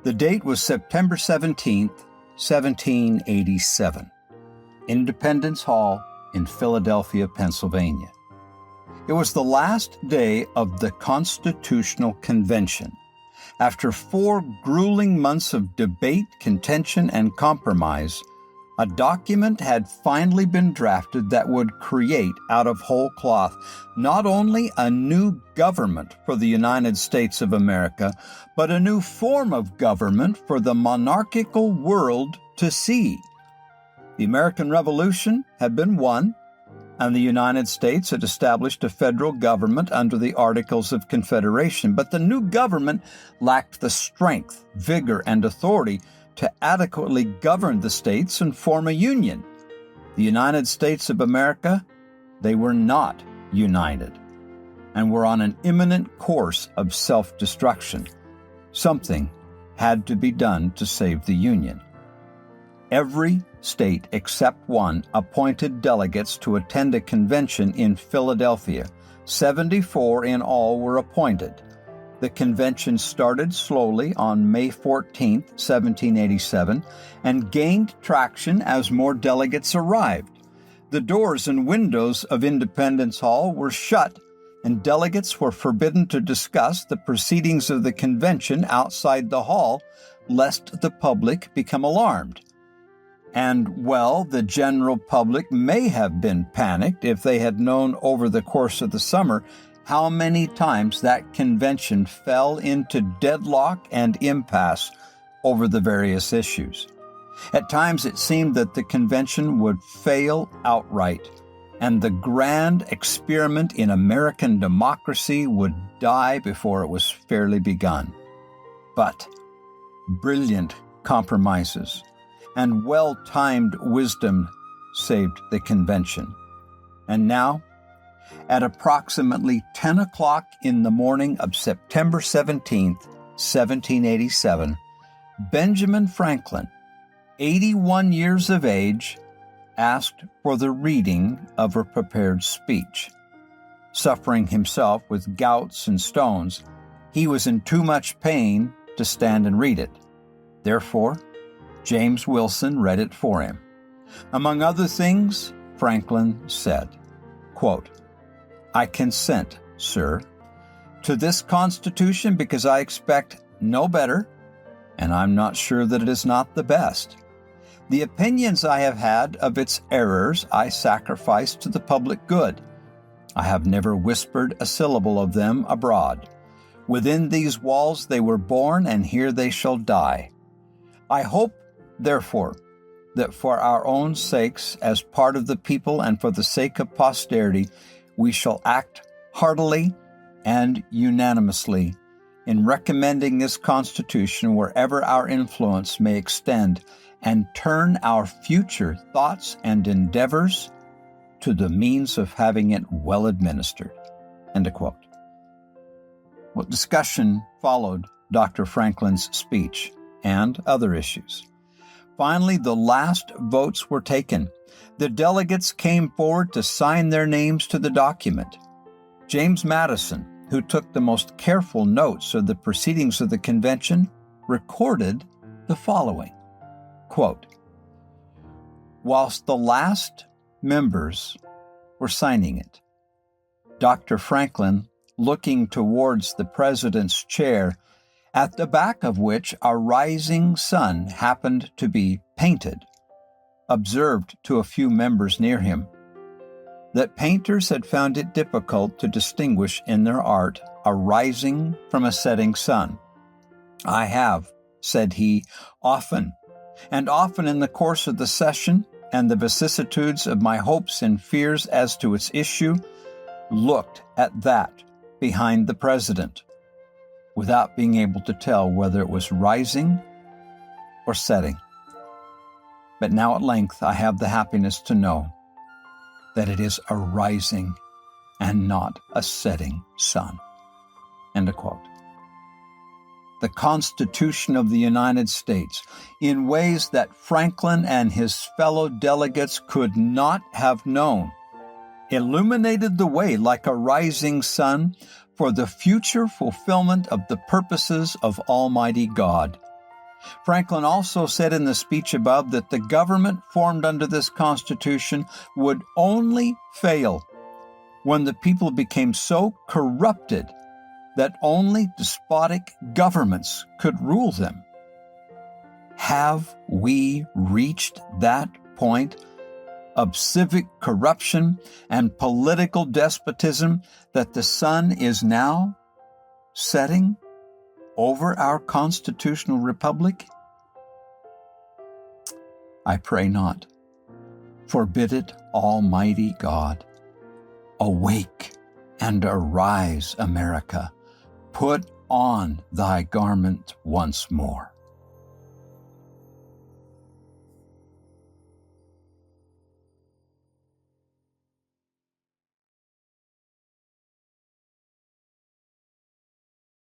The date was September 17th, 1787, Independence Hall in Philadelphia, Pennsylvania. It was the last day of the Constitutional Convention. After 4 grueling months of debate, contention, and compromise, a document had finally been drafted that would create out of whole cloth not only a new government for the United States of America, but a new form of government for the monarchical world to see. The American Revolution had been won, and the United States had established a federal government under the Articles of Confederation, but the new government lacked the strength, vigor, and authority to adequately govern the states and form a union. The United States of America, they were not united and were on an imminent course of self-destruction. Something had to be done to save the Union. Every state except one appointed delegates to attend a convention in Philadelphia. 74 in all were appointed. The convention started slowly on May 14, 1787, and gained traction as more delegates arrived. The doors and windows of Independence Hall were shut, and delegates were forbidden to discuss the proceedings of the convention outside the hall, lest the public become alarmed. And, well, the general public may have been panicked if they had known over the course of the summer how many times that convention fell into deadlock and impasse over the various issues. At times it seemed that the convention would fail outright, and the grand experiment in American democracy would die before it was fairly begun. But brilliant compromises and well-timed wisdom saved the convention. And now, at approximately 10 o'clock in the morning of September 17th, 1787, Benjamin Franklin, 81 years of age, asked for the reading of a prepared speech. Suffering himself with gouts and stones, he was in too much pain to stand and read it. Therefore, James Wilson read it for him. Among other things, Franklin said, quote, "I consent, sir, to this Constitution because I expect no better, and I'm not sure that it is not the best. The opinions I have had of its errors I sacrifice to the public good. I have never whispered a syllable of them abroad. Within these walls they were born, and here they shall die. I hope, therefore, that for our own sakes, as part of the people and for the sake of posterity, we shall act heartily and unanimously in recommending this Constitution wherever our influence may extend, and turn our future thoughts and endeavors to the means of having it well administered." End of quote. What discussion followed Dr. Franklin's speech and other issues? Finally, the last votes were taken. The delegates came forward to sign their names to the document. James Madison, who took the most careful notes of the proceedings of the convention, recorded the following, quote, "Whilst the last members were signing it, Dr. Franklin, looking towards the president's chair, at the back of which a rising sun happened to be painted, observed to a few members near him that painters had found it difficult to distinguish in their art a rising from a setting sun. I have, said he, often in the course of the session and the vicissitudes of my hopes and fears as to its issue, looked at that behind the president, without being able to tell whether it was rising or setting. But now at length I have the happiness to know that it is a rising and not a setting sun." End of quote. The Constitution of the United States, in ways that Franklin and his fellow delegates could not have known, illuminated the way like a rising sun for the future fulfillment of the purposes of Almighty God. Franklin also said in the speech above that the government formed under this Constitution would only fail when the people became so corrupted that only despotic governments could rule them. Have we reached that point of civic corruption and political despotism that the sun is now setting over our constitutional republic? I pray not. Forbid it, Almighty God. Awake and arise, America. Put on thy garment once more.